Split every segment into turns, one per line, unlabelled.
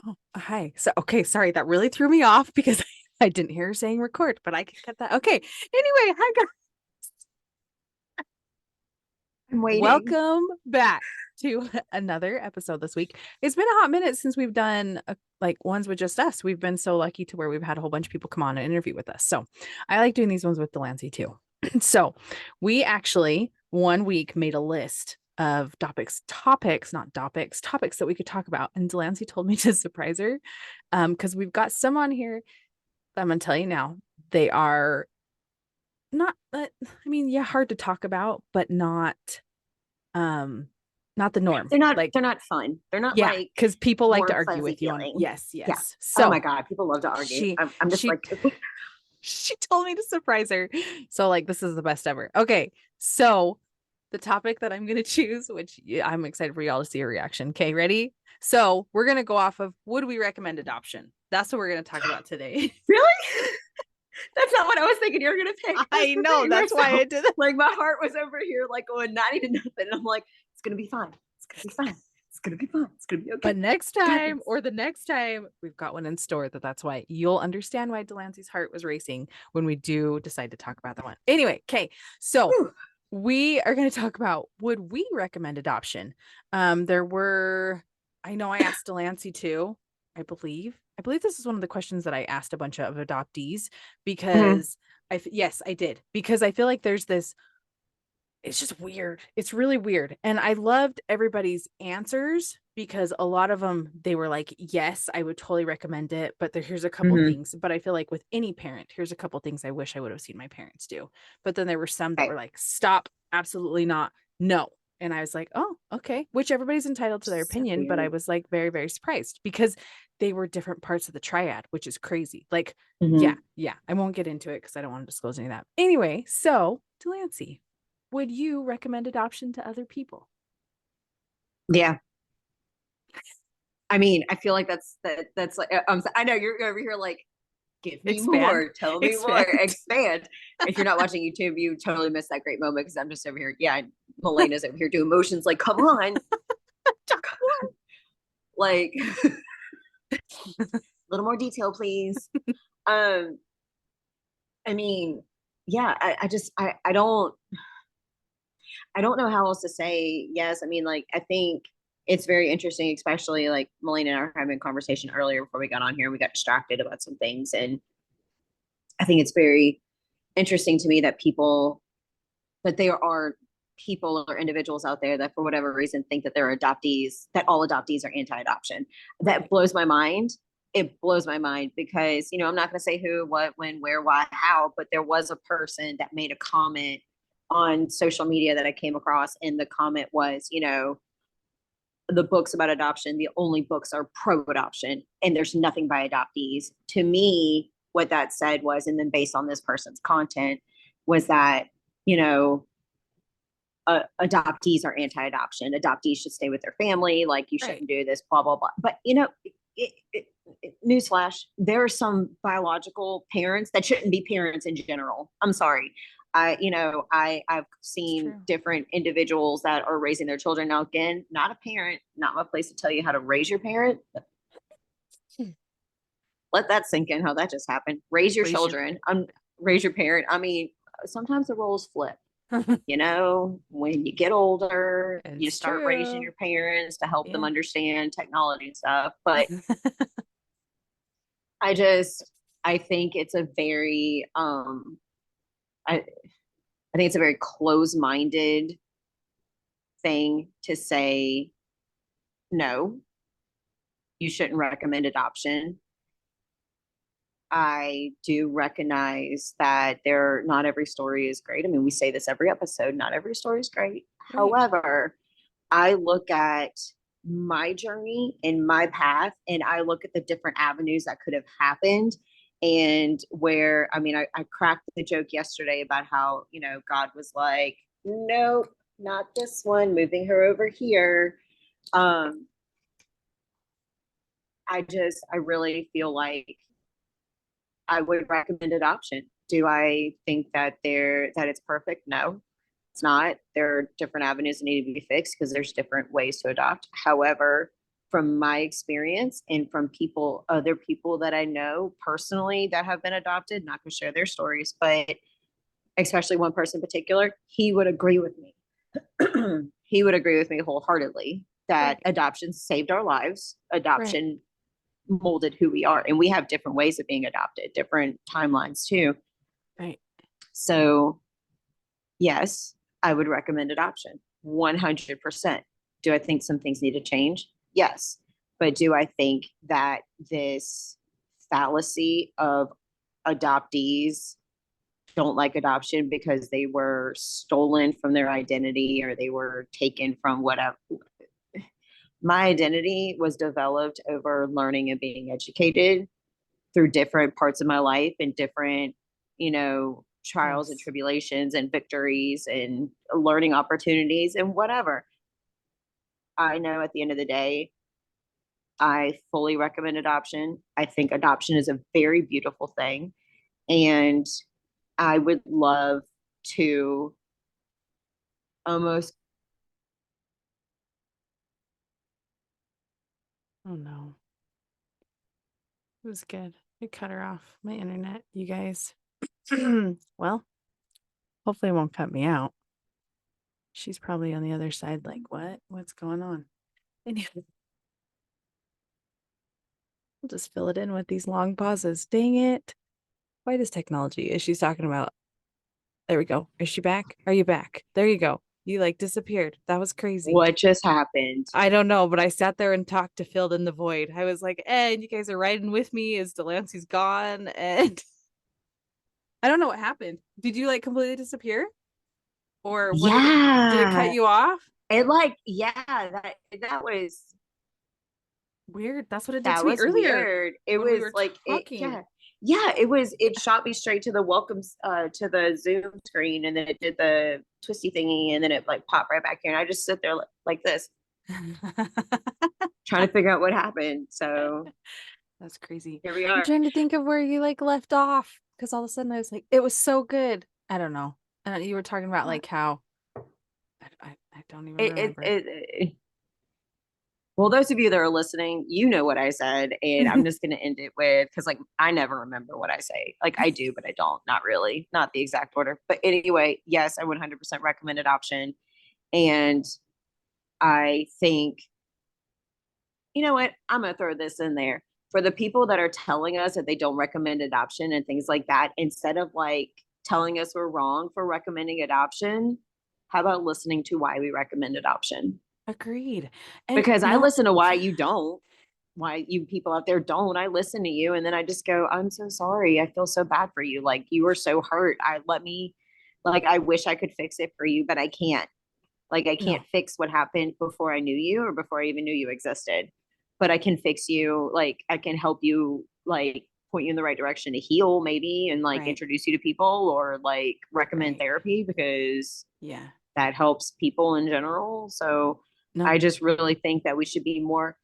Oh, hi. So, okay, sorry, that really threw me off because I didn't hear her saying record, but I can cut that. Okay. Anyway, hi guys.
I'm waiting.
Welcome back to another episode this week. It's been a hot minute since we've done like ones with just us. We've been so lucky to where we've had a whole bunch of people come on and interview with us. So, I like doing these ones with Delancey too. So, we actually one week made a list of topics that we could talk about. And Delancey told me to surprise her because we've got some on here. I'm gonna tell you now, they are not I mean, yeah, hard to talk about, but um not the norm.
They're not
Like,
they're not fun. They're not
yeah,
like
because people like to
warm,
argue
fuzzy
with you on
feeling.
yes,
Yeah.
yes.
Oh my
So
God, people love to argue.
she
I'm just
she
like,
she told me to surprise her. So like this is the best ever. Okay, so the topic that I'm gonna choose, which I'm excited for y'all to see a reaction. Okay, ready? So we're gonna go off of would we recommend adoption? That's what we're gonna talk about today.
really? That's not what I was thinking you were gonna pick. I was
I know
preparing
that's why I
myself.
did it.
Like my heart was over here, like going 90 to nothing. And I'm like, it's gonna be fine. It's gonna be fine. It's gonna be fine. It's gonna be okay.
But next
Got
time,
this.
or the next time, we've got one in store that's why you'll understand why Delancey's heart was racing when we do decide to talk about that one. Anyway, okay. So
Whew.
we are going to talk about would we recommend adoption? There were, I know I asked Delancey too, I believe. I believe this is one of the questions that I asked a bunch of adoptees
Mhm.
because yes, I did. Because I feel like there's this it's just weird. It's really weird. And I loved everybody's answers because a lot of them they were like, "Yes, I would totally recommend it, but here's a couple
Mhm.
things." But I feel like with any parent, here's a couple things I wish I would have seen my parents do. But then there were some that
Okay.
were like, "Stop, absolutely not. No." And I was like, "Oh, okay." Which everybody's entitled to their
So
opinion, but I
weird.
was like very, very surprised because they were different parts of the triad, which is crazy. Like, yeah,
Mhm.
yeah. I won't get into it because I don't want to disclose any of that. Anyway, so Delancey, would you recommend adoption to other people?
Yeah. I mean, I feel like that's like I know you're over here like give me
Expand.
more, tell me more,
Expand.
expand. If you're not watching YouTube, you totally missed that great moment because I'm just over here. Yeah, Melena's over here doing motions like, come on, like a little more detail, please. Um, I mean, yeah, I don't know how else to say yes. I mean, like I think it's very interesting, especially like Melina and I were having a conversation earlier before we got on here and we got distracted about some things. And I think it's very interesting to me that there are people or individuals out there that for whatever reason think that they're adoptees, that all adoptees are anti-adoption. That
Right.
blows my mind. It blows my mind because, I'm not going to say who, what, when, where, why, how, but there was a person that made a comment on social media that I came across. And the comment was, the books about adoption, the only books are pro adoption, and there's nothing by adoptees. To me, what that said was, and then based on this person's content, was that, you know, adoptees are anti adoption. Adoptees should stay with their family. Like, you
Right.
shouldn't do this, blah, blah, blah. But, newsflash, there are some biological parents that shouldn't be parents in general. I'm sorry. I've
It's
seen
true.
different individuals that are raising their children. Now, again, not a parent, not my place to tell you how to raise your parent. Let that sink in how that just happened. Raise your
Raise your
children. Raise your parent. I mean, sometimes the roles flip.
parent.
When you get older, you
It's
start raising
true.
your parents to help them
Yeah.
understand technology and stuff. But I just, I think it's a very, I, I think it's a very close-minded thing to say, no, you shouldn't recommend adoption. I do recognize that not every story is great. I mean, we say this every episode, not every story is great.
Right.
However, I look at my journey and my path, and I look at the different avenues that could have happened. And where, I mean, I cracked the joke yesterday about how, God was like, nope, not this one, moving her over here. Um, I really feel like I would recommend adoption. Do I think that it's perfect? No, it's not. There are different avenues that need to be fixed because there's different ways to adopt. However, from my experience and from other people that I know personally that have been adopted, not gonna share their stories, but especially one person in particular, he would agree with me. He would agree with me wholeheartedly that
Right.
adoption saved our lives.
Right.
Adoption molded who we are. And we have different ways of being adopted, different timelines too.
Right.
So, yes, I would recommend adoption 100%. Do I think some things need to change? Yes. But do I think that this fallacy of adoptees don't like adoption because they were stolen from their identity or they were taken from whatever? My identity was developed over learning and being educated through different parts of my life and different, trials and
Yes.
tribulations and victories and learning opportunities and whatever. I know at the end of the day, I fully recommend adoption. I think adoption is a very beautiful thing. And I would love to almost.
Oh no. It was good. I cut her off my internet, you guys. Well, hopefully it won't cut me out. She's probably on the other side, like, what? What's going on? Anyway, we'll just fill it in with these long pauses. Dang it. Why does technology? Is she's talking about? There we go. Is she back? Are you back? There you go. You like disappeared. That was crazy.
What just happened?
I don't know, but I sat there and talked to filled in the void. I was like, and you guys are riding with me as Delancey's gone. And I don't know what happened. Did you like completely disappear? Or what did it cut
Yeah.
you off?
That was
Weird. That's what it did
that
to me
was
earlier
weird. It
when we
was
were
like it
talking.
yeah. Yeah, it shot me straight to the welcomes to the Zoom screen, and then it did the twisty thingy, and then it like popped right back here, and I just sit there like this trying to figure out what happened. So
That's crazy.
here we
I'm
are.
trying to think of where you like left off because all of a sudden I was like, it was so good. I don't know. You were talking about like how I don't even
It, it,
remember.
it, it, well, those of you that are listening, you know what I said, and I'm just going to end it with, because like I never remember what I say. Like I do, but I don't. Not really, not the exact order. But anyway, yes, I 100% recommend adoption, and I think, you know what? I'm going to throw this in there for the people that are telling us that they don't recommend adoption and things like that. Instead of like telling us we're wrong for recommending adoption, how about listening to why we recommend adoption?
Agreed. And
Because I listen to why you don't, why you people out there don't. I listen to you and then I just go, I'm so sorry. I feel so bad for you. Like you were so hurt. I wish I could fix it for you, but I can't. Like I
no,
can't fix what happened before I knew you or before I even knew you existed. But I can fix you. Like I can help you, like point you in the right direction to heal maybe, and like
right,
introduce you to people or like recommend
right.
therapy because
Yeah.
that helps people in general. So I
No,
just really think that we should be more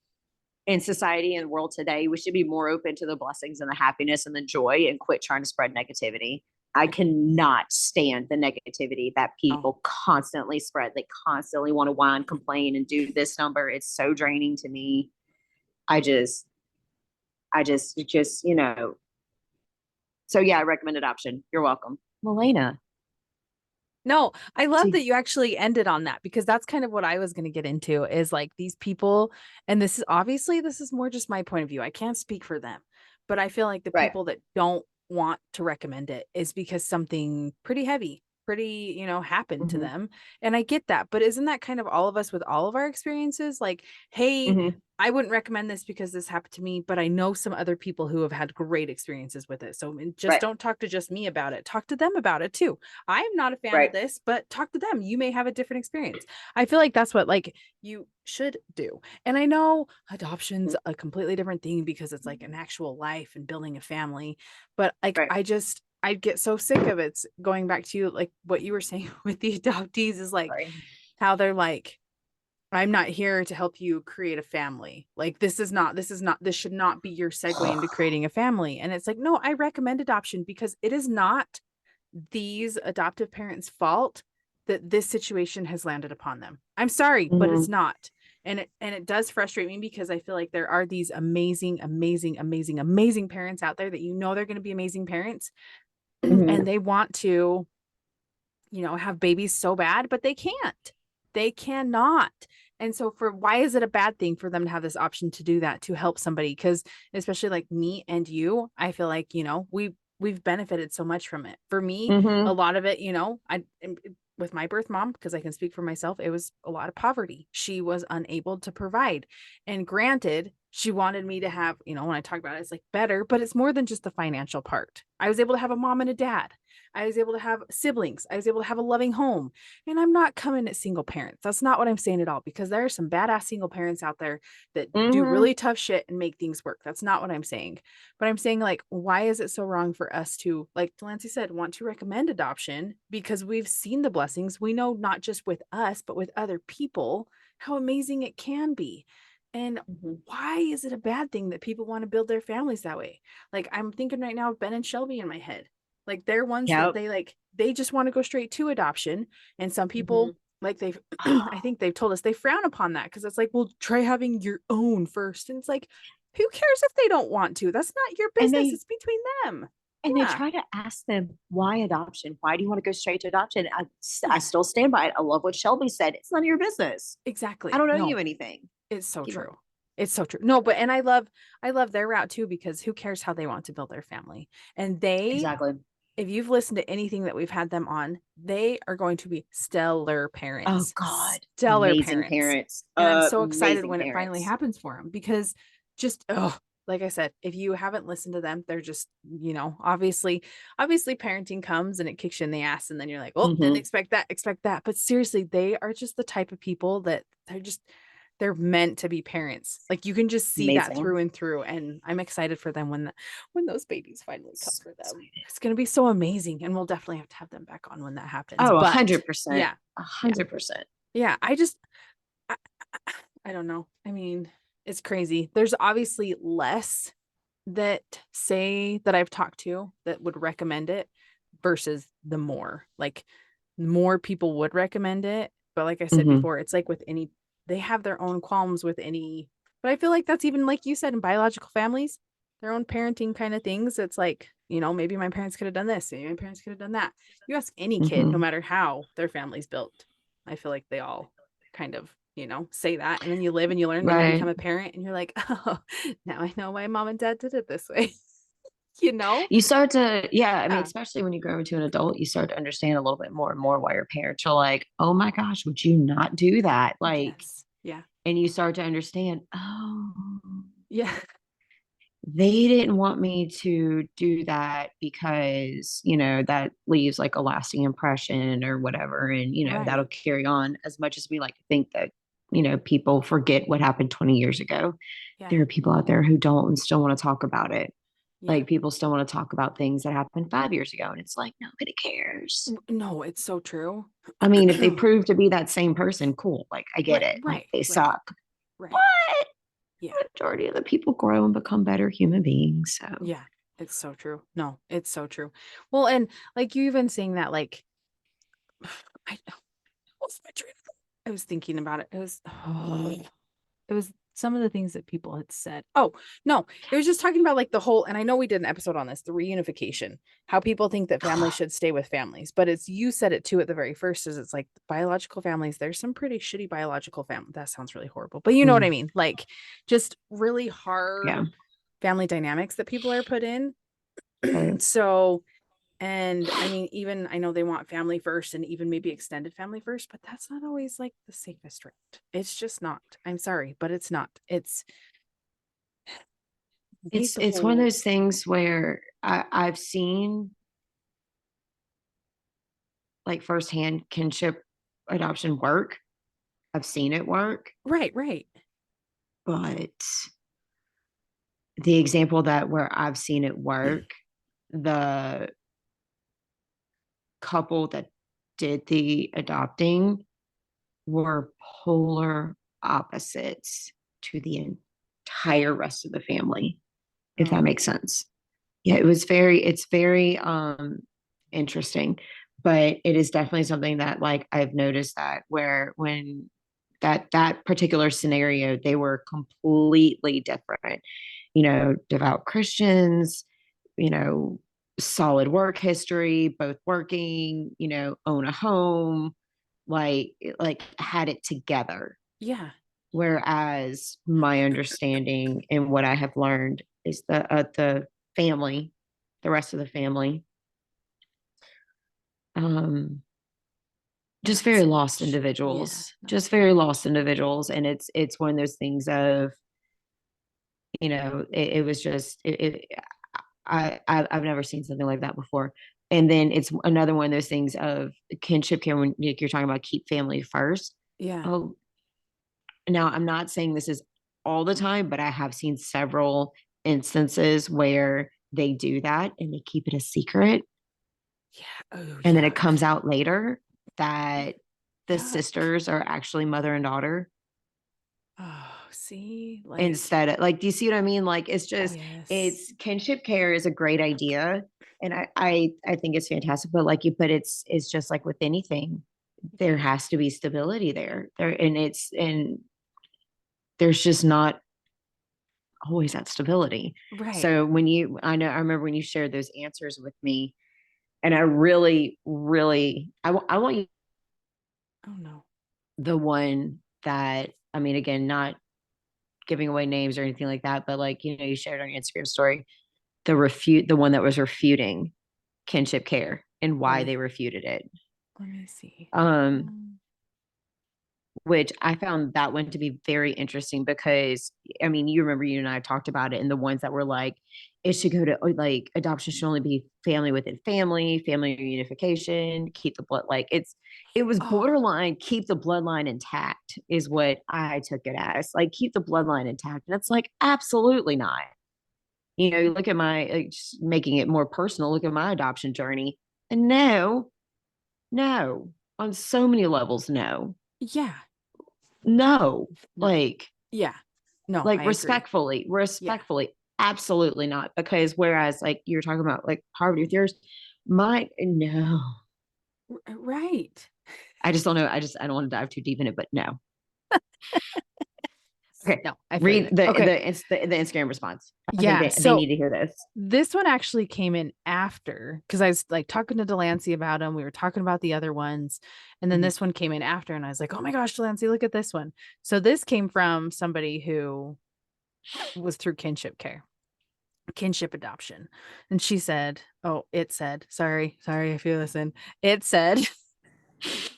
in society and the world today. We should be more open to the blessings and the happiness and the joy and quit trying to spread negativity. I cannot stand the negativity that
no.
people constantly spread. They constantly want to whine, complain, and do this number. It's so draining to me. I just, So yeah, I recommend adoption. You're welcome. Melena.
No, I love
See,
that you actually ended on that because that's kind of what I was going to get into is like these people, and this is obviously this is more just my point of view. I can't speak for them, but I feel like the
right.
people that don't want to recommend it is because something pretty heavy, pretty, happened to
Mm-hmm.
them. And I get that, but isn't that kind of all of us with all of our experiences? Like, hey,
Mm-hmm.
I wouldn't recommend this because this happened to me, but I know some other people who have had great experiences with it. So just
Right.
don't talk to just me about it. Talk to them about it too. I am not a fan of
Right.
this, but talk to them. You may have a different experience. I feel like that's what like you should do. And I know adoption's a completely different thing because it's like an actual life and building a family, but like
Right.
I get so sick of it. Going back to like what you were saying with the adoptees is like
Right.
how they're like I'm not here to help you create a family. Like this should not be your segue into creating a family. And it's like, no, I recommend adoption because it is not these adoptive parents' fault that this situation has landed upon them. I'm sorry, but it's
Mm-hmm.
not. And it does frustrate me because I feel like there are these amazing, amazing, amazing, amazing parents out there that they're going to be amazing parents
Mhm.
and they want to, have babies so bad, but they can't. They cannot. And so why is it a bad thing for them to have this option to do that to help somebody? Because especially like me and you, I feel like, we've benefited so much from it. For me, a
Mhm.
lot of it, with my birth mom, because I can speak for myself, it was a lot of poverty. She was unable to provide. And granted, she wanted me to have, when I talk about it, it's like better, but it's more than just the financial part. I was able to have a mom and a dad. I was able to have siblings. I was able to have a loving home. And I'm not coming at single parents. That's not what I'm saying at all, because there are some badass single parents out there that do
Mhm.
really tough shit and make things work. That's not what I'm saying. But I'm saying, like, why is it so wrong for us to, like Delancey said, want to recommend adoption? Because we've seen the blessings. We know not just with us, but with other people, how amazing it can be. And
Mhm.
why is it a bad thing that people want to build their families that way? Like, I'm thinking right now of Ben and Shelby in my head. Like, they're ones that
Yep.
they just want to go straight to adoption. And some people,
Mhm.
like, they've I think they've told us they frown upon that because it's like, well, try having your own first. And it's like, who cares if they don't want to? That's not your
And
business.
they
It's between them.
and they
Yeah.
try to ask them why adoption? Why do you want to go straight to adoption? I
Yeah.
still stand by it. I love what Shelby said. It's none of your business. I
Exactly.
don't owe you
No,
anything.
it's so
Keep going.
true. It's so true. No, but and I love their route too, because who cares how they want to build their family? And
Exactly.
if you've listened to anything that we've had them on, they are going to be stellar
Oh
parents.
God.
Stellar
Amazing
parents.
parents.
And I'm so excited
Amazing
when it finally
parents.
happens for them, because just oh, like I said, if you haven't listened to them, they're just, obviously parenting comes and it kicks you in the ass and then you're like, "Oh, didn't
Mhm.
expect that." But seriously, they are just the type of people that they're meant to be parents. Like, you can just see that
Amazing.
through and through. And I'm excited for them when those babies finally come
So
for them.
excited.
It's going to be so amazing. And we'll definitely have to have them back on when that happens.
Oh, a
But
hundred percent.
yeah,
A
yeah,
100%.
yeah. I, I don't know. I mean, it's crazy. There's obviously less that say that I've talked to that would recommend it versus the more. Like, more people would recommend it. But like I said
Mhm.
before, it's like with any, they have their own qualms with any, but I feel like that's even like you said in biological families, their own parenting kind of things. It's like, maybe my parents could have done this, maybe my parents could have done that. You ask any kid, no
Mhm.
matter how their family's built, I feel like they all kind of, say that. And then you live and you learn, then you become
Right.
a parent and you're like, oh, now I know why mom and dad did it this way. you know?
You start to, yeah, I mean,
Yeah.
especially when you grow into an adult, you start to understand a little bit more and more why your parents are like, oh my gosh, would you not do that? Like,
Yes. Yeah.
and you start to understand, oh,
Yeah.
they didn't want me to do that because, that leaves like a lasting impression or whatever. And,
Right.
that'll carry on as much as we like to think that, people forget what happened 20 years ago.
Yeah.
There are people out there who don't and still want to talk about it.
Yeah.
Like people still want to talk about things that happened 5 years ago. And it's like, nobody cares.
No, it's so true.
I mean, if they prove to be that same person, cool. Like, I get
Right,
it. Like,
right,
they
right,
suck.
right.
What?
Yeah,
The majority of the people grow and become better human beings. So,
yeah. It's so true. No, it's so true. Well, and like you even saying that, like, I what's my train of thought? I was thinking about it. It was some of the things that people had said. Oh, no, it was just talking about like the whole, and I know we did an episode on this, the reunification, how people think that families should stay with families. But it's, you said it too at the very first, is it's like biological families, there's some pretty shitty biological family. That sounds really horrible, but you know what I
mm,
mean? Like, just really
yeah.
hard family dynamics that people are put in.
Right.
So, and I mean, even I know they want family first and even maybe extended family first, but that's not always like the safest route. It's just not. I'm sorry, but it's not. It's hate the
It's one of
whole.
those things where I've seen like firsthand kinship adoption work. I've seen it work,
Right, right.
but the example that where I've seen it work, the couple that did the adopting were polar opposites to the entire rest of the family, if that
Oh,
makes sense. Yeah, it's very interesting, but it is definitely something that like I've noticed that where when that particular scenario, they were completely different. Devout Christians, solid work history, both working, own a home, like had it together.
Yeah.
Whereas my understanding and what I have learned is the family, the rest of the family, um, just very lost individuals, just very lost individuals. And it's one of those things of, it was just, I've never seen something like that before. And then it's another one of those things of kinship care when like, you're talking about keep family first.
Yeah.
Oh, now I'm not saying this is all the time, but I have seen several instances where they do that and they keep it a secret.
Yeah. Oh,
And then it comes out later that the
Yuck.
sisters are actually mother and daughter.
Oh, see, like,
Instead of like, do you see what I mean? Like, it's just,
yes.
it's kinship care is a great idea. And I think it's fantastic, but it's just like with anything, there has to be stability there, and there's just not always that stability.
Right.
So I remember when you shared those answers with me, and I really, really, I want you.
Oh no.
The one that, I mean, again, not giving away names or anything like that, but like, you shared on your Instagram story, the one that was refuting kinship care and why they refuted it.
Let me see.
Which I found that one to be very interesting because, I mean, you remember you and I talked about it, and the ones that were like, it should go to like adoption should only be family within family, family reunification, keep the blood, like it was borderline keep the bloodline intact is what I took it as, like keep the bloodline intact. And it's like, absolutely not. You look at just making it more personal, look at my adoption journey. And no, on so many levels, no.
Yeah.
No, like,
yeah, no,
like
I
respectfully, absolutely not. Because whereas like you're talking about like poverty with yours, no.
Right.
I just don't know. I don't want to dive too deep in it, but no. Okay.
No, I
read the Instagram response. I think they need to hear this.
This one actually came in after, because I was like talking to Delancey about them. We were talking about the other ones. And then this one came in after, and I was like, oh my gosh, Delancey, look at this one. So this came from somebody who was through kinship adoption. And she said, sorry, if you listen, it said,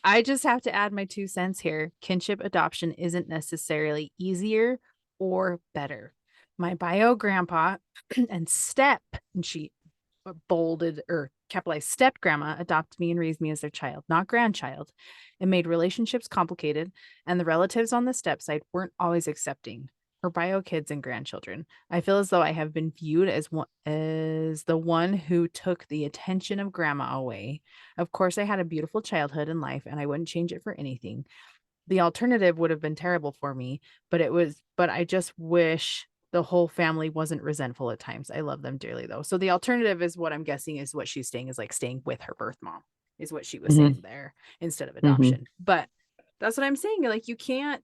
I just have to add my 2 cents here. Kinship adoption isn't necessarily easier or better. My bio grandpa and she bolded or capitalized step grandma adopted me and raised me as their child, not grandchild. It made relationships complicated, and the relatives on the step side weren't always accepting her bio kids and grandchildren. I feel as though I have been viewed as the one who took the attention of grandma away. Of course, I had a beautiful childhood and life, and I wouldn't change it for anything. The alternative would have been terrible for me, but I just wish the whole family wasn't resentful at times. I love them dearly though. So the alternative is what I'm guessing is what she's saying is like staying with her birth mom is what she was saying there instead of adoption. But that's what I'm saying. Like you can't,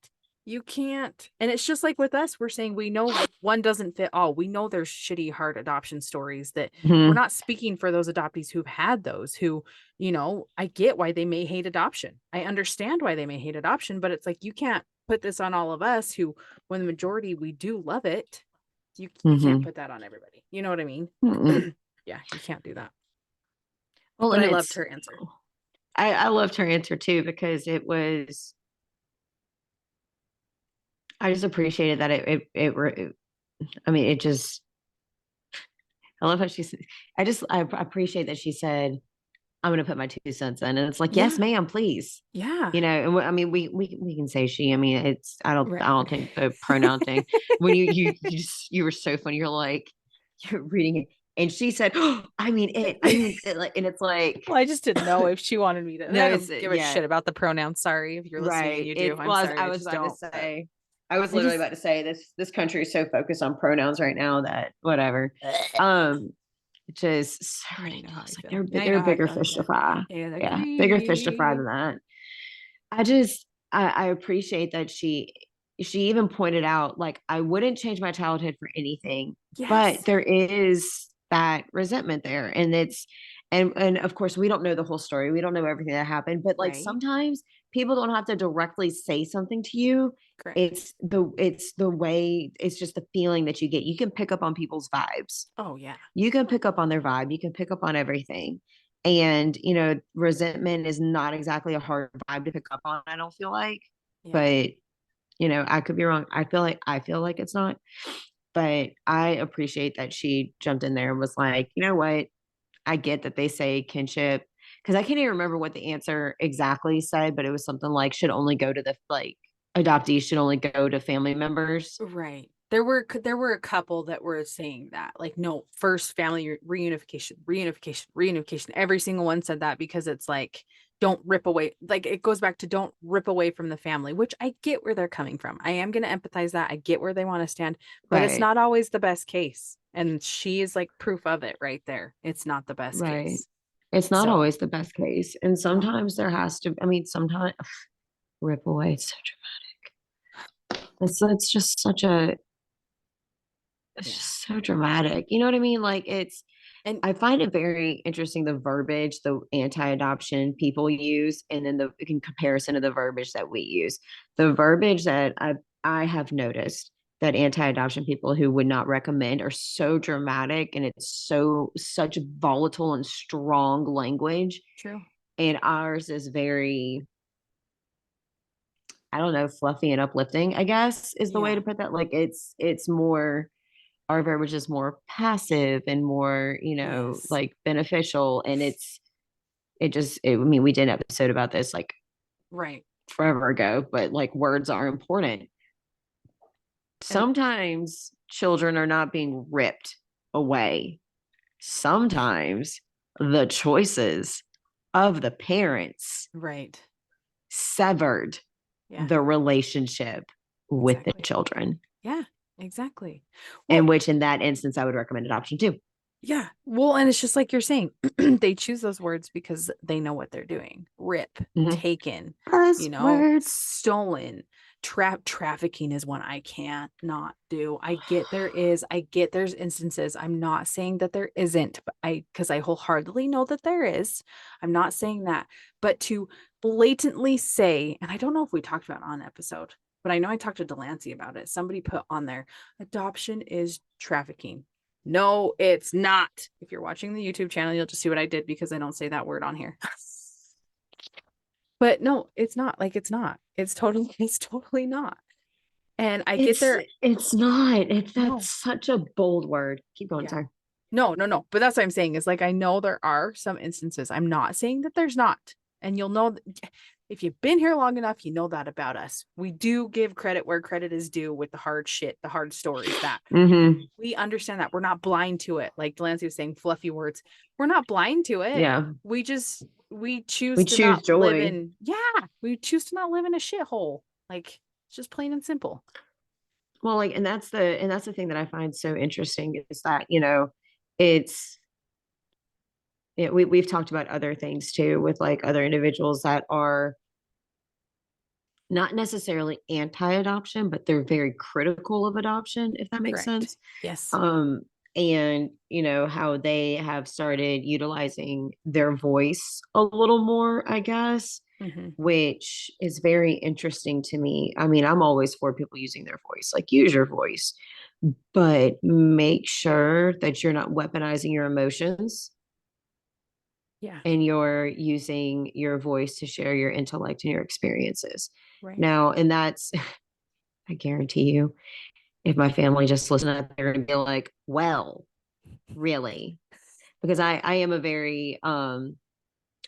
and it's just like with us, we're saying we know one doesn't fit all. We know there's shitty hard adoption stories that we're not speaking for those adoptees who've had those, who, I get why they may hate adoption. I understand why they may hate adoption, but it's like, you can't put this on all of us who, when the majority, we do love it. You can't put that on everybody. You know what I mean? Yeah, you can't do that. Well, but I loved her answer.
I loved her answer too, because it was, I just appreciated that I mean, it just, I love how I appreciate that she said, I'm going to put my 2 cents in. And it's like, yes, ma'am, please.
Yeah.
And I mean, we can say she, I mean, I don't think the pronoun thing, when you were so funny. You're like, you're reading it. And she said, oh, I mean, and it's like,
well, I just didn't know if she wanted me to.
No,
I don't give a shit about the pronouns. Sorry if you're listening. You do. I'm sorry.
I was literally about to say this country is so focused on pronouns right now that whatever. Just so ridiculous. Like they're bigger fish to fry. Yeah, bigger fish to fry than that. I appreciate that she even pointed out, like, I wouldn't change my childhood for anything, but
Yes.
there is that resentment there. And and of course we don't know the whole story. We don't know everything that happened, but like
Right.
sometimes people don't have to directly say something to you.
Correct.
It's the way, it's just the feeling that you get. You can pick up on people's vibes.
Oh yeah.
You can pick up on their vibe. You can pick up on everything. And, resentment is not exactly a hard vibe to pick up on, I don't feel like.
Yeah.
But, I could be wrong. I feel like it's not. But I appreciate that she jumped in there and was like, you know what? I get that they say kinship, because I can't even remember what the answer exactly said, but it was something like should only go to the like adoptees should only go to family members.
Right. There were a couple that were saying that, like, no, first family reunification, reunification, reunification. Every single one said that because it's like, don't rip away. Like it goes back to don't rip away from the family, which I get where they're coming from. I am going to empathize that. I get where they want to stand, but it's
Right.
not always the best case. And she is like proof of it right there. It's not the best
Right.
case.
It's not
So,
always the best case. And
no.
sometimes there has to, I mean, sometimes rip away. It's so dramatic. It's just such a, it's
Yeah.
just so dramatic. You know what I mean? Like
And
I find it very interesting, the verbiage the anti-adoption people use, and then the in comparison to the verbiage that we use. The verbiage that I have noticed that anti-adoption people who would not recommend are so dramatic, and it's such volatile and strong language.
true.
And ours is very, I don't know, fluffy and uplifting, I guess is the way
Yeah.
to put that. Like it's more, our verbiage is more passive and more,
Yes.
like beneficial. And I mean, we did an episode about this like
Right.
forever ago, but like words are important.
And
Sometimes children are not being ripped away. Sometimes the choices of the parents
right.
severed
Yeah.
the relationship with the
Exactly.
children.
Yeah, exactly.
And
Well,
which in that instance, I would recommend adoption too.
yeah. Well, and it's just like you're saying, they choose those words because they know what they're doing. Rip,
Mhm.
taken,
Buzzwords.
stolen. Trafficking is one I can't not do. I get there's instances. I'm not saying that there isn't, but because I wholeheartedly know that there is. I'm not saying that, but to blatantly say, and I don't know if we talked about it on episode, but I know I talked to Delancey about it. Somebody put on there, adoption is trafficking. No, it's not. If you're watching the YouTube channel, you'll just see what I did because I don't say that word on here. But no, it's not. Like it's not. It's totally not. And I get
It's
there.
it's not. That's
No.
such a bold word. Keep going,
Yeah.
sorry.
No, no, no. But that's what I'm saying is like I know there are some instances. I'm not saying that there's not. And you'll know if you've been here long enough, you know that about us. We do give credit where credit is due with the hard shit, the hard stories that
Mm-hmm.
we understand that we're not blind to it. Like Delancey was saying, fluffy words. We're not blind to it.
Yeah.
We choose
We
to
choose
not live
joy.
in, yeah, we choose to not live in a shithole. Like it's just plain and simple.
Well, like, and that's the thing that I find so interesting is that, it's we've talked about other things too with like other individuals that are not necessarily anti-adoption, but they're very critical of adoption, if that makes
Correct.
sense.
Yes.
And how they have started utilizing their voice a little more, I guess,
Hmm.
which is very interesting to me. I mean, I'm always for people using their voice, like use your voice, but make sure that you're not weaponizing your emotions
Yeah.
and you're using your voice to share your intellect and your experiences.
Right.
Now, and that's, I guarantee you, if my family just listened up, they're gonna be like, well, really? Because I am a very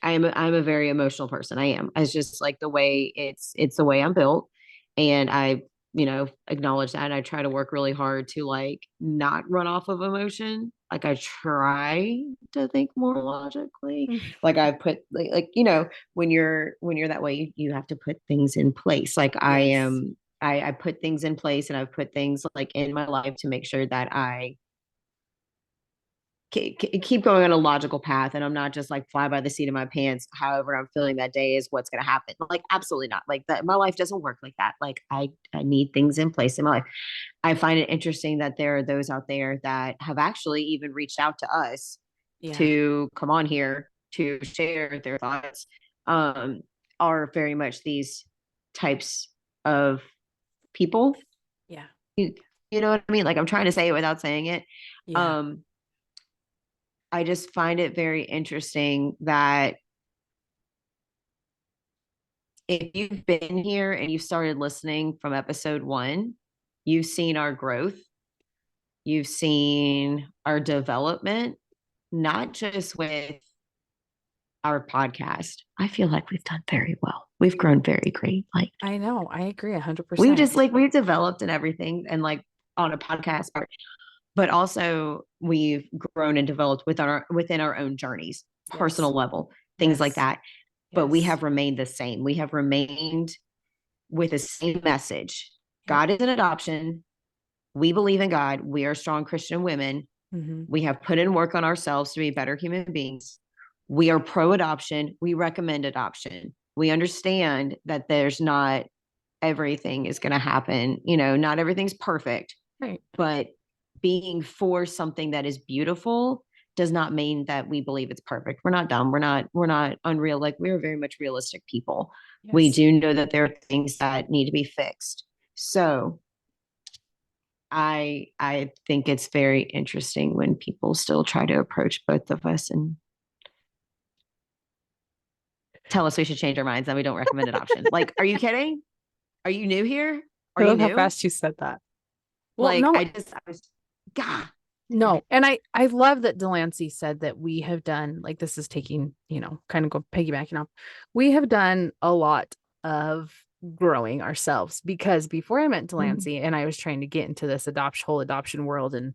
I'm a very emotional person. I am. It's just like the way it's the way I'm built. And I, acknowledge that. And I try to work really hard to like not run off of emotion. Like I try to think more logically.
Mm.
Like I put like, when you're that way, you have to put things in place. Like I
Yes.
am I put things in place, and I've put things like in my life to make sure that I keep going on a logical path, and I'm not just like fly by the seat of my pants. However I'm feeling that day is what's going to happen. Like, absolutely not. Like that, my life doesn't work like that. Like I need things in place in my life. I find it interesting that there are those out there that have actually even reached out to us
Yeah.
to come on here to share their thoughts. Are very much these types of people.
Yeah.
You know what I mean? Like, I'm trying to say it without saying it.
Yeah.
Um, I just find it very interesting that if you've been here and you started listening from episode 1, you've seen our growth, you've seen our development, not just with our podcast. I feel like we've done very well. We've grown very great. Like,
I know. I agree 100%.
we've just like we've developed and everything, and like on a podcast part, but also we've grown and developed within our own journeys, personal
Yes.
level, things like
Yes.
that. But we
Yes.
have remained the same. We have remained with the same message.
Yep.
God is an adoption. We believe in God. We are strong Christian women.
Mhm.
We have put in work on ourselves to be better human beings. We are pro adoption. We recommend adoption. We understand that there's not everything is going to happen. You know, not everything's perfect,
Right.
but being for something that is beautiful does not mean that we believe it's perfect. We're not dumb. We're not unreal. Like, we're very much realistic people. We
Yes.
do know that there are things that need to be fixed. So I think it's very interesting when people still try to approach both of us and tell us we should change our minds and we don't recommend adoption. Like, are you kidding? Are you new here?
I
Are you
love how
new?
fast you said that. Well,
Like,
no,
I was, God.
no. And I love that Delancey said that we have done, like, this is taking, kind of go piggybacking off. We have done a lot of growing ourselves, because before I met Delancey and I was trying to get into this whole adoption world, and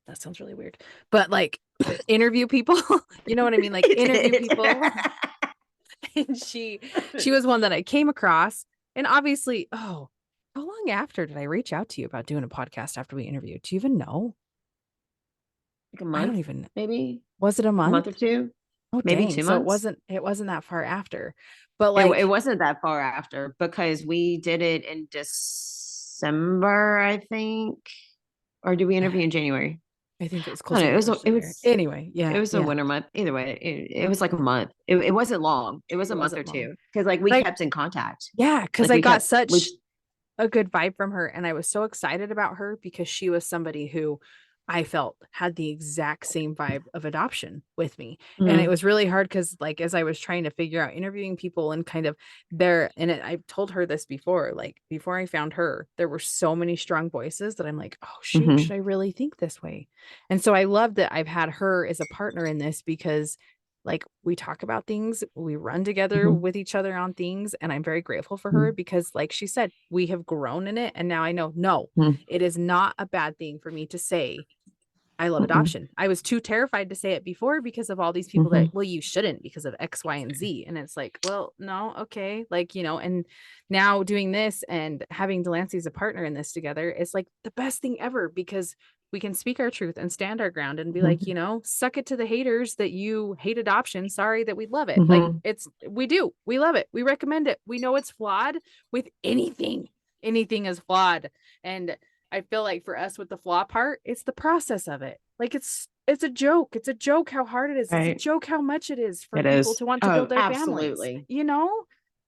that sounds really weird, but like interview people, you know what I mean? Like, interview people. And she was one that I came across, and obviously, how long after did I reach out to you about doing a podcast after we interviewed? Do you even know?
Like a
I don't
month,
even.
maybe
Was it a
a month or
month?
two,
Oh,
maybe
dang.
two
So
months.
it wasn't that far after. But
It
like,
wasn't that far after because we did it in December, I think, or did we interview in January?
I think it was
I don't
closer
know.
to
It was
first of the year. Anyway,
it
yeah,
was a
yeah.
winter month. Either way, it was like a month. It wasn't long. It was
It
a month or
wasn't long.
two because like we
Like,
kept in contact.
yeah, because
Like
I
we
got
kept we
such a good vibe from her, and I was so excited about her because she was somebody who I felt had the exact same vibe of adoption with me. And it
Mhm.
was really hard because, like, as I was trying to figure out interviewing people and kind of I've told her this before, like, before I found her, there were so many strong voices that I'm like, oh shoot,
Mhm.
should I really think this way? And so I love that I've had her as a partner in this, because like, we talk about things, we run together
Mhm.
with each other on things, and I'm very grateful for her
Mhm.
because, like she said, we have grown in it, and now I know, no,
Mhm.
it is not a bad thing for me to say I love
Mhm.
adoption. I was too terrified to say it before because of all these people that,
Mhm.
well, you shouldn't because of X, Y, and Z. And it's like, well, no, okay. Like, and now doing this and having Delancey as a partner in this together is like the best thing ever, because we can speak our truth and stand our ground and be like,
Mhm.
suck it to the haters that you hate adoption. Sorry that we love it. Like,
Mhm.
we do. We love it. We recommend it. We know it's flawed with anything. Anything is flawed. And I feel like for us with the flaw part, it's the process of it. Like, it's a joke. It's a joke how hard it is. It's a
Right.
joke how much it is for
It
people
is.
to want to
Oh,
build their families.
absolutely.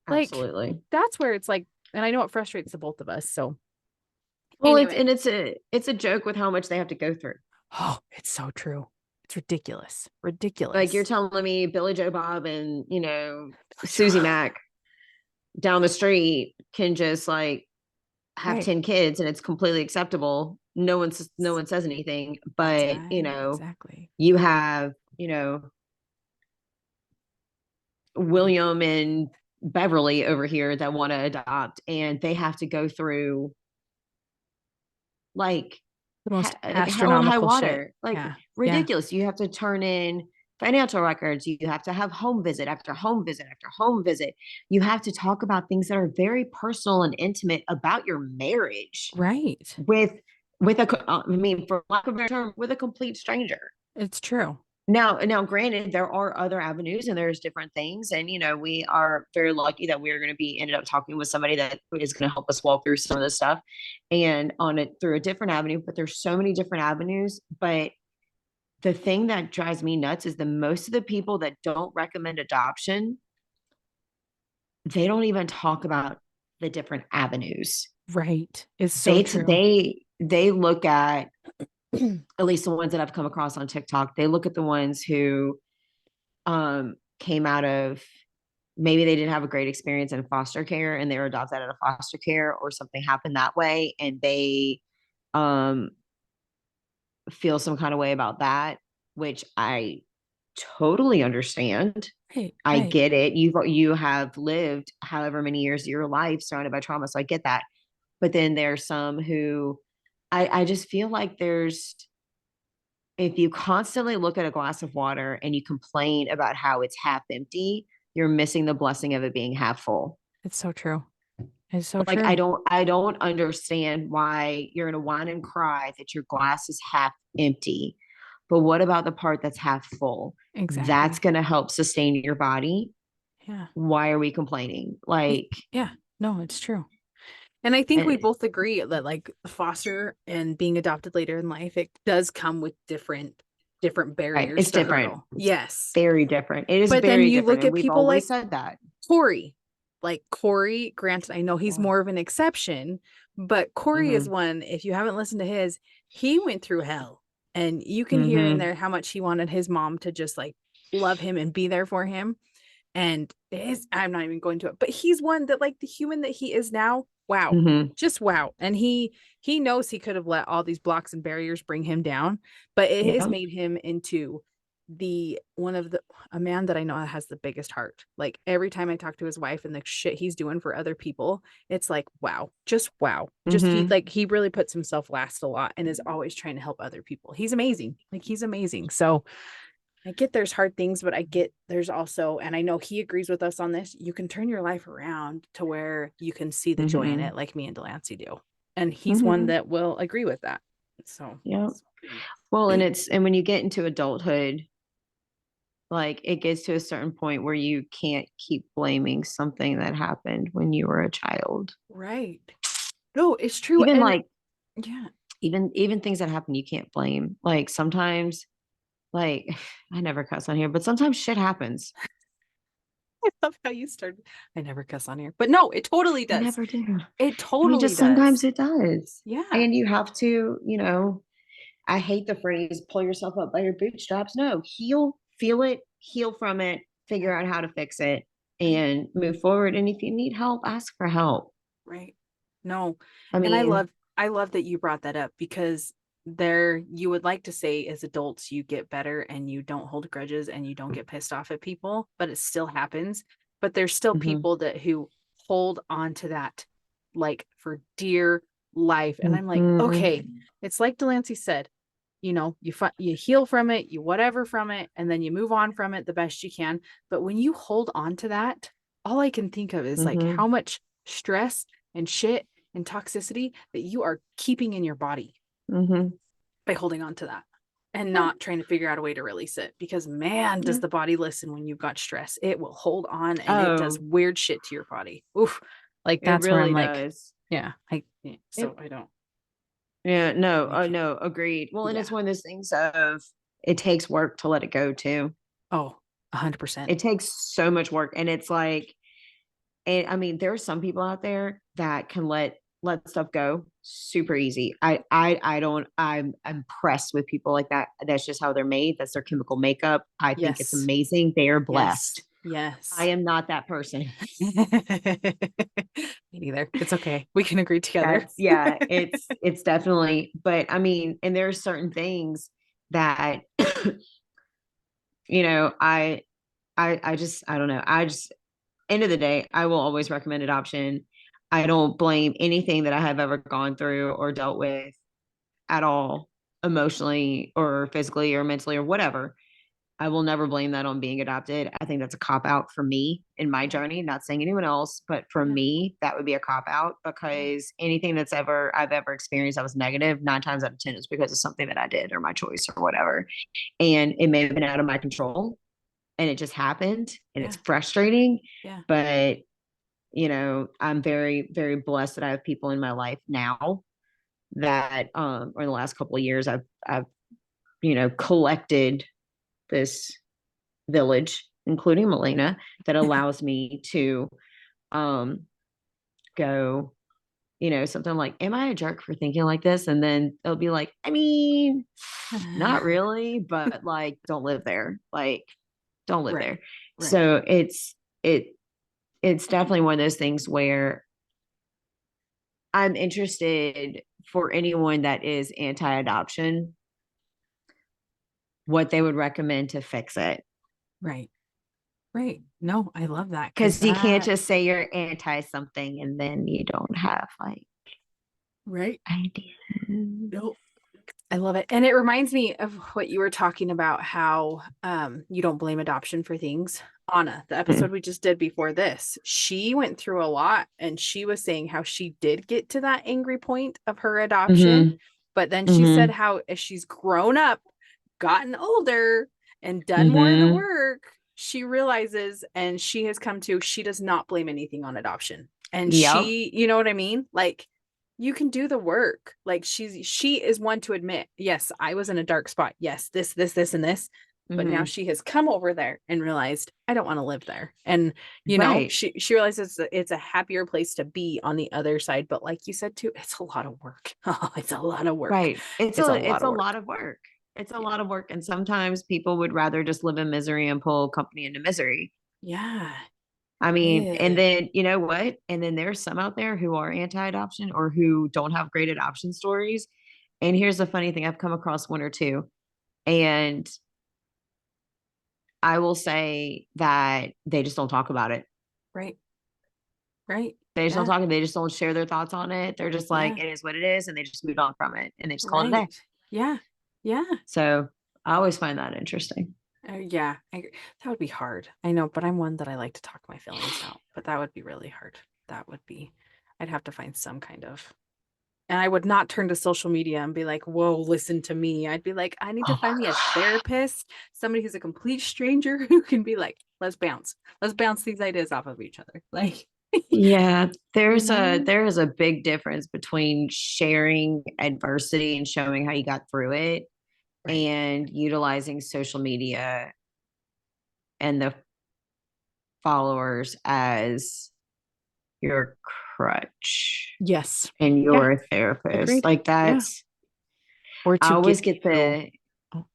Like,
Absolutely.
that's where it's like, and I know it frustrates the both of us. So
Well,
anyway,
it's a joke with how much they have to go through.
oh, it's so true. It's ridiculous.
Like, you're
Ridiculous.
telling me Billy Joe Bob and
Billy
Susie
Joe.
Mack down the street can just like have
Right.
10 kids and it's completely acceptable. No one says anything, but
Exactly.
you have, William and Beverly over here that want to adopt, and they have to go through like
The most
like hell and high
astronomical shit.
water, like
Yeah. Yeah.
ridiculous. You have to turn in financial records. You have to have home visit after home visit after home visit. You have to talk about things that are very personal and intimate about your marriage
Right.
with I mean, for lack of a better term, with a complete stranger.
It's true.
Now, granted, there are other avenues and there's different things. And, we are very lucky that we're going to be ended up talking with somebody that is going to help us walk through some of this stuff and on it through a different avenue. But there's so many different avenues. But the thing that drives me nuts is the most of the people that don't recommend adoption, they don't even talk about the different avenues.
Right. It's so
They
true.
they look at least the ones that I've come across on TikTok, they look at the ones who came out of, maybe they didn't have a great experience in foster care and they were adopted out of foster care or something happened that way and they um feel some kind of way about that, which I totally understand.
Right.
I
Right.
get it. You have lived however many years of your life surrounded by trauma, so I get that. But then there's some who I just feel like there's, if you constantly look at a glass of water and you complain about how it's half empty, you're missing the blessing of it being half full.
It's so true. It's so
Like
true.
I don't understand why you're gonna whine and cry that your glass is half empty. But what about the part that's half full? That's
Exactly.
gonna help sustain your body.
Yeah.
Why are we complaining?
Y-
Like,
Yeah. No, it's true. And I think we
and,
both agree that like foster and being adopted later in life, it does come with different
right,
barriers
it's
to
different.
hurdle.
It's
Yes.
very different. It is
But then
very
you
different.
look
And
at
we've
people
always
like
said that.
Corey. Like Corey, granted, I know he's more of an exception, but Corey is
Mm-hmm.
one, if you haven't listened to his, he went through hell. And you can hear in
Mm-hmm.
there how much he wanted his mom to just like love him and be there for him. And I'm not even going to it, but he's one that like the human that he is now, wow,
Mm-hmm.
just wow. And he knows he could have let all these blocks and barriers bring him down, but it has
Yeah.
made him into the one of the a man that I know has the biggest heart. Like every time I talk to his wife and the shit he's doing for other people, it's like wow, just wow. Just
Mm-hmm.
he really puts himself last a lot and is always trying to help other people. He's amazing. Like he's amazing. So I get there's hard things, but I get there's also, and I know he agrees with us on this, you can turn your life around to where you can see the joy in
Mm-hmm.
it, like me and Delancey do. And he's one
Mm-hmm.
that will agree with that. So,
Yeah. Well, and when you get into adulthood, like it gets to a certain point where you can't keep blaming something that happened when you were a child.
right. No, it's true.
Even
And
like
yeah,
even things that happen you can't blame. Like sometimes like I never cuss on here, but sometimes shit happens.
I love how you started. I never cuss on here, but no, it totally
I
does.
never do.
It
I mean,
totally
just sometimes
does.
it does.
Yeah.
And you have to, I hate the phrase pull yourself up by your bootstraps. No, heal, feel it, heal from it,
Yeah.
figure out how to fix it
Right.
and move forward. And if you need help, ask for help.
Right. No.
I
And
mean,
I love that you brought that up because there you would like to say as adults you get better and you don't hold grudges and you don't get pissed off at people, but it still happens. But there's still
mhm,
people that who hold on to that like for dear life. And I'm like,
mhm,
okay, it's like Delancey said, you heal from it, you whatever from it, and then you move on from it the best you can. But when you hold on to that, all I can think of is like how
mhm,
much stress and shit and toxicity that you are keeping in your body
mhm.
by holding on to that and
Yeah,
not trying to figure out a way to release it. Because man, does
yeah.
the body listen when you've got stress. It will hold on and it does
Oh,
weird shit to your body. Oof. Like
it
that's where I'm
really
like,
does.
yeah, so
It,
I don't
yeah, no,
I can't.
no, agreed. Well, and
Yeah.
it's one of those things of it takes work to let it go too.
Oh, 100%.
It takes so much work. And it's like, and I mean, there are some people out there that can let stuff go super easy. I don't. I'm impressed with people like that. That's just how they're made. That's their chemical makeup. I think it's
Yes.
amazing. They are
Yes.
blessed. I
Yes.
am not that person.
Me neither. It's okay. We can agree together.
That's yeah. It's definitely. But I mean, and there are certain things that I just I don't know. I just end of the day, I will always recommend adoption. I don't blame anything that I have ever gone through or dealt with at all, emotionally or physically or mentally or whatever. I will never blame that on being adopted. I think that's a cop out for me in my journey, not saying anyone else, but for
Yeah.
me, that would be a cop out because anything I've ever experienced that was negative, 9 times out of 10 is because of something that I did or my choice or whatever. And it may have been out of my control and it just happened and
Yeah.
it's frustrating.
Yeah.
But, I'm very, very blessed that I have people in my life now that, or in the last couple of years, I've, collected this village, including Melina, that allows me to go, something like, am I a jerk for thinking like this? And then they'll be like, I mean, not really, but like, don't live there. Like, don't live
Right.
there.
Right.
So it's definitely one of those things where I'm interested for anyone that is anti-adoption, what they would recommend to fix it.
Right. Right. No, I love that because
Because you can't
that
just say you're anti something and then you don't have like
right.
ideas.
No, I love it. And it reminds me of what you were talking about, how you don't blame adoption for things. Anna, the episode we just did before this, she went through a lot and she was saying how she did get to that angry point of her adoption.
Mm-hmm.
But then she said
Mm-hmm.
how as she's grown up, gotten older, and done more of the
Mm-hmm.
work, she realizes and she has come to, she does not blame anything on adoption. And
Yep.
she, you know what I mean? Like, you can do the work. Like she is one to admit, yes, I was in a dark spot. Yes, this, and this. But now
Mm-hmm.
she has come over there and realized I don't want to live there. And
Right.
she realizes it's a happier place to be on the other side. But like you said too, it's a lot of work. Oh, it's a lot of work.
Right.
It's a lot
It's
of
a
work.
lot of work. It's a
Yeah.
lot of work. And sometimes people would rather just live in misery and pull company into misery.
Yeah.
I mean, and
Yeah.
then you know what? And then there's some out there who are anti-adoption or who don't have great adoption stories. And here's the funny thing, I've come across one or two. And I will say that they just don't talk about it.
Right. Right.
They just don't
Yeah.
talk and they just don't share their thoughts on it. They're just like,
Yeah.
it is what it is, and they just moved on from it and they just call it a day.
Right. Yeah. Yeah.
So I always find that interesting.
Yeah, that would be hard. I know, but I'm one that I like to talk my feelings out. But that would be really hard. That would be, I'd have to find some kind of, and I would not turn to social media and be like, whoa, listen to me. I'd be like, I need to
Oh my
find me a
God.
therapist, somebody who's a complete stranger who can be like, let's bounce. Let's bounce these ideas off of each other. Like,
Yeah,
you know?
there is a big difference between sharing adversity and showing how you got through it
Right.
and utilizing social media and the followers as your crutch
Yes.
and
Yeah.
your therapist.
Agreed.
Like
Yeah.
that's
Or
I
to get
always get
you.
the
Oh,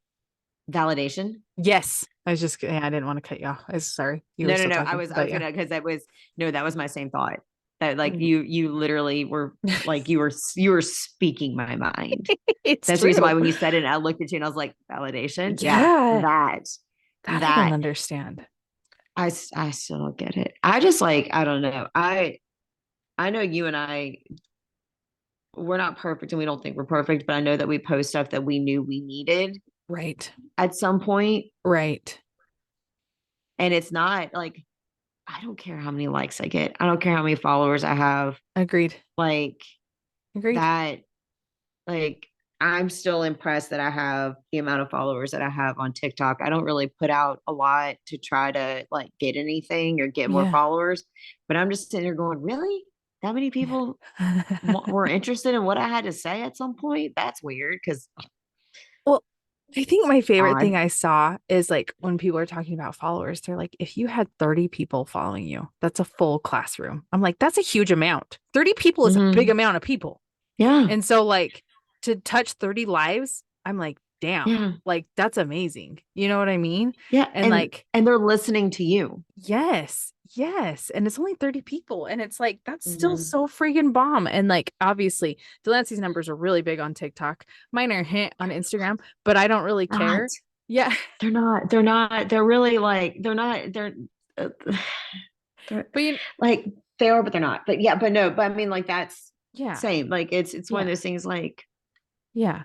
validation.
yes. Yeah, I didn't want to cut you off. I was sorry. You were
No, no,
still
no.
talking,
I
but
was
yeah.
gonna because that was no, that was my same thought. That like
Mm.
you literally were like you were speaking my mind.
It's
That's the reason why
true.
when you said it, I looked at you and I was like, validation. Yeah,
Yeah, that I don't
that
understand.
I still don't get it. I just like, I don't know. I know you and we're not perfect and we don't think we're perfect, but I know that we post stuff that we knew we needed
Right.
at some point.
Right.
And it's not like, I don't care how many likes I get. I don't care how many followers I have.
Agreed.
Like
Agreed.
that, like, I'm still impressed that I have the amount of followers that I have on TikTok. I don't really put out a lot to try to like get anything or get more
Yeah.
followers, but I'm just sitting there going, really? That many people
Yeah.
were interested in what I had to say at some point? That's weird because
Well, I think my favorite thing
odd.
I saw is like when people are talking about followers, they're like, if you had 30 people following you, that's a full classroom. I'm like, that's a huge amount. 30 people is a big
Mm-hmm.
amount of people.
Yeah.
And so, like, to touch 30 lives, I'm like, damn,
Yeah.
like, that's amazing. You know what I mean?
Yeah.
And like,
And they're listening to you.
yes, yes. And it's only 30 people. And it's like, that's still
Mm-hmm.
so freaking bomb. And like, obviously, Delancey's numbers are really big on TikTok. Mine are hit on Instagram, but I don't really
Not.
care. Yeah.
They're not. They're not. They're really like, they're not. Uh, they're
But you,
like, they are, but they're not. But yeah, but no, but I mean, like, that's
yeah,
same. Like, it's one of
yeah,
those things like,
yeah.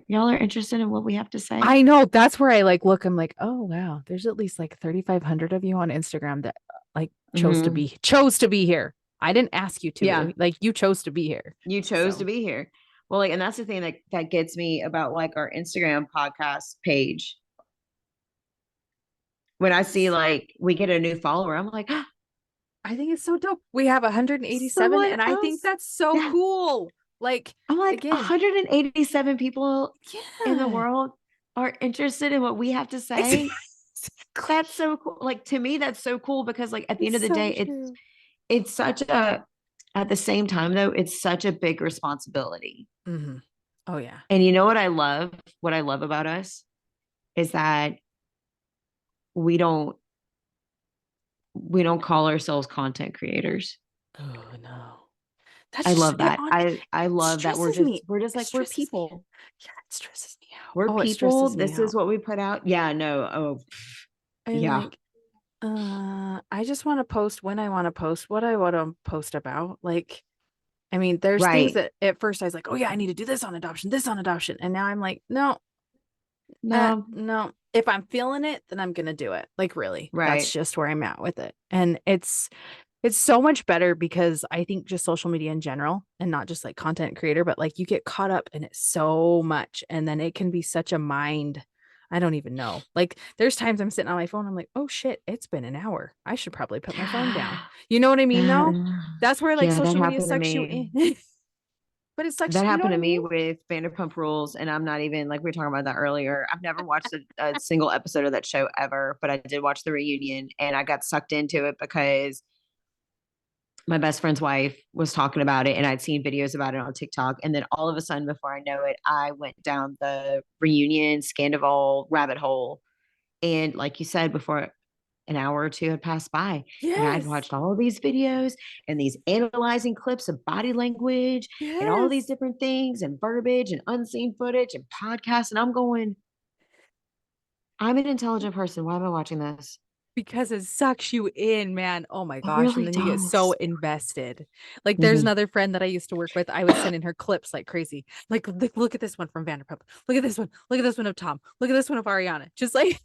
y'all are interested in what we have to say.
I know, that's where I like look, I'm like, oh wow, there's at least like 3,500 of you on Instagram that like chose to be here. I didn't ask you to.
Yeah.
Like you chose to be here.
You chose
So.
to be here. Well, like, and that's the thing that gets me about like our Instagram podcast page. When I see like we get a new follower, I'm like,
I think it's so dope. We have 187,
someone
and I think
else.
that's so
Yeah.
cool. Like,
I'm like,
again,
187 people in the
yeah.
world are interested in what we have to say. That's so cool. Like, to me, that's so cool because like at the end of the
so
day,
true.
it's such a, at the same time though, it's such a big responsibility.
Mhm. Oh yeah.
And you know what I love? What I love about us is that we don't call ourselves content creators.
Oh no. That's
I
just
love
it
that.
on
I love that
stresses me.
we're just
It
like we're
stresses me.
people.
Yeah, it stresses me out.
We're
Oh, it
people.
stresses me
This is
out.
what we put out. Yeah, no. Oh,
I'm
yeah.
like, I just want to post when I want to post, what I want to post about. Like, I mean, there's things
Right.
that at first I was like, oh yeah, I need to do this on adoption, this on adoption. And now I'm like, no,
No.
no. If I'm feeling it, then I'm gonna do it. Like really. That's
Right.
just where I'm at with it. And it's so much better because I think just social media in general and not just like content creator, but like you get caught up in it so much and then it can be such a mind. I don't even know. Like there's times I'm sitting on my phone, I'm like, oh shit, it's been an hour. I should probably put my phone down. You know what I mean? Though that's where like
Yeah, that
social media
happened to
sucks you
me.
in. But it sucks,
That
you know
happened
what
to
I
me
mean?
with Vanderpump Rules, and I'm not even like we were talking about that earlier. I've never watched a single episode of that show ever, but I did watch the reunion, and I got sucked into it because my best friend's wife was talking about it, and I'd seen videos about it on TikTok, and then all of a sudden, before I know it, I went down the reunion Scandival rabbit hole, and like you said before, an hour or two had passed by and I'd
Yes.
watched all of these videos and these analyzing clips of body language and all these
Yes.
different things and verbiage and unseen footage and podcasts. And I'm going, I'm an intelligent person. Why am I watching this?
Because it sucks you in, man. Oh my
It
gosh. And
really
then you get so
does.
invested. Like there's
Mhm.
another friend that I used to work with. I was sending her clips like crazy. Like, look at this one from Vanderpump. Look at this one. Look at this one of Tom. Look at this one of Ariana. Just like,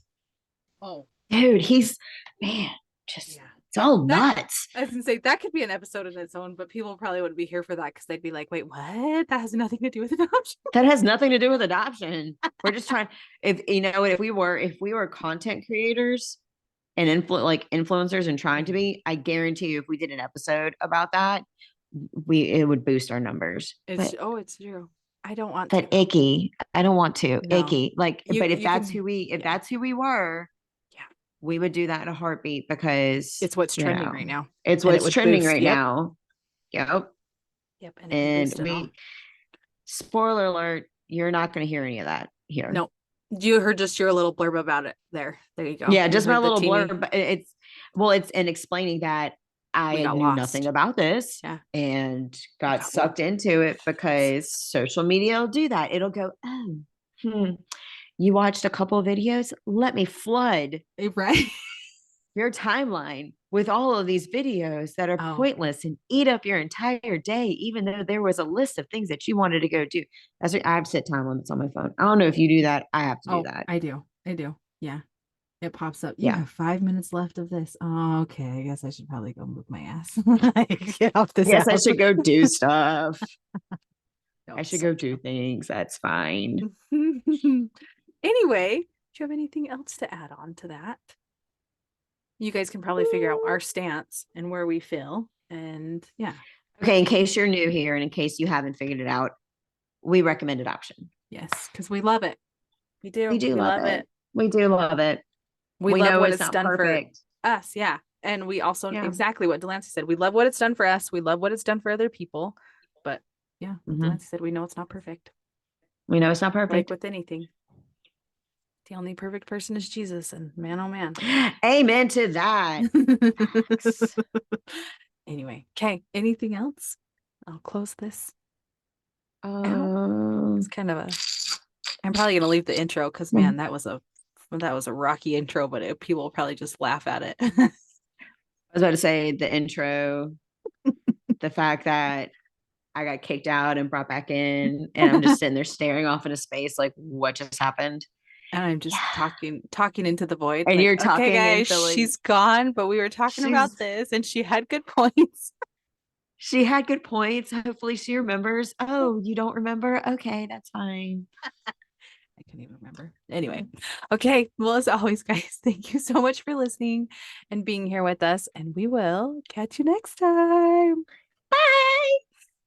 oh
Dude, he's, man, just,
yeah.
it's all
That
nuts.
I was gonna say that could be an episode in its own, but people probably wouldn't be here for that because they'd be like, wait, what? That has nothing to do with adoption.
That has nothing to do with adoption. We're just trying, if you know, if we were content creators, and influencers and trying to be, I guarantee you if we did an episode about that, it would boost our numbers.
It's
But
it's true. I don't want
that
to though.
icky, I don't want to.
No.
Icky. Like, but if
You
that's
can
who we if
yeah.
that's who we were,
Yeah.
we would do that in a heartbeat because
It's what's trending right now.
it's
And it
what's
would
trending
boost.
right
Yep.
now. Yep.
Yep. And it would
And
boost it all.
spoiler alert, you're not going to hear any of that here.
No, you heard just your little blurb about it there. There you go.
Yeah,
You
just my
heard the
little
teeny.
blurb. But it's and explaining that
We
I
got
knew nothing
lost.
about this
Yeah.
and
We
got
got lost.
sucked into it because social media will do that. It'll go, oh, you watched a couple of videos? Let me flood
Right.
your timeline with all of these videos that are
Oh,
pointless and eat up your entire day, even though there was a list of things that you wanted to go do. That's what I have set time limits on my phone. I don't know if you do that. I have to do
oh,
that.
I do. I do. Yeah. It pops up. You
Yeah.
have 5 minutes left of this. Oh, okay. I guess I should probably go move my ass. Get off this
Yes, I
app.
should go do stuff.
No,
I should
so
go do things. That's fine.
anyway, do you have anything else to add on to that? You guys can probably figure out our stance and where we feel. And yeah.
Okay, in case you're new here and in case you haven't figured it out, we recommend adoption.
Yes, because we love it. We do.
We do
We
love
love
it.
it.
We do love it.
We
We
love
know
what
it's
it's
not
done for
perfect.
us. Yeah. And we also
Yeah.
exactly what Delancey said. We love what it's done for us. We love what it's done for other people. But yeah, Delancey said we know it's not perfect.
We know it's not perfect.
Like with anything. The only perfect person is Jesus. And man, oh man.
Amen to that.
Anyway, okay. Anything else? I'll close this. It's kind of a I'm probably gonna leave the intro because man, that was a rocky intro, but people will probably just laugh at it.
I was about to say the intro, the fact that I got kicked out and brought back in, and I'm just sitting there staring off into space, like, what just happened?
And I'm just
Yeah.
talking into the void.
And
Like,
you're
okay,
talking
guys,
into like
she's gone, but we were talking about
she's
this and she had good points.
she had good points. Hopefully she remembers. Oh, you don't remember? Okay, that's fine.
I can't even remember. Anyway, okay. Well, as always, guys, thank you so much for listening and being here with us. And we will catch you next time.
Bye.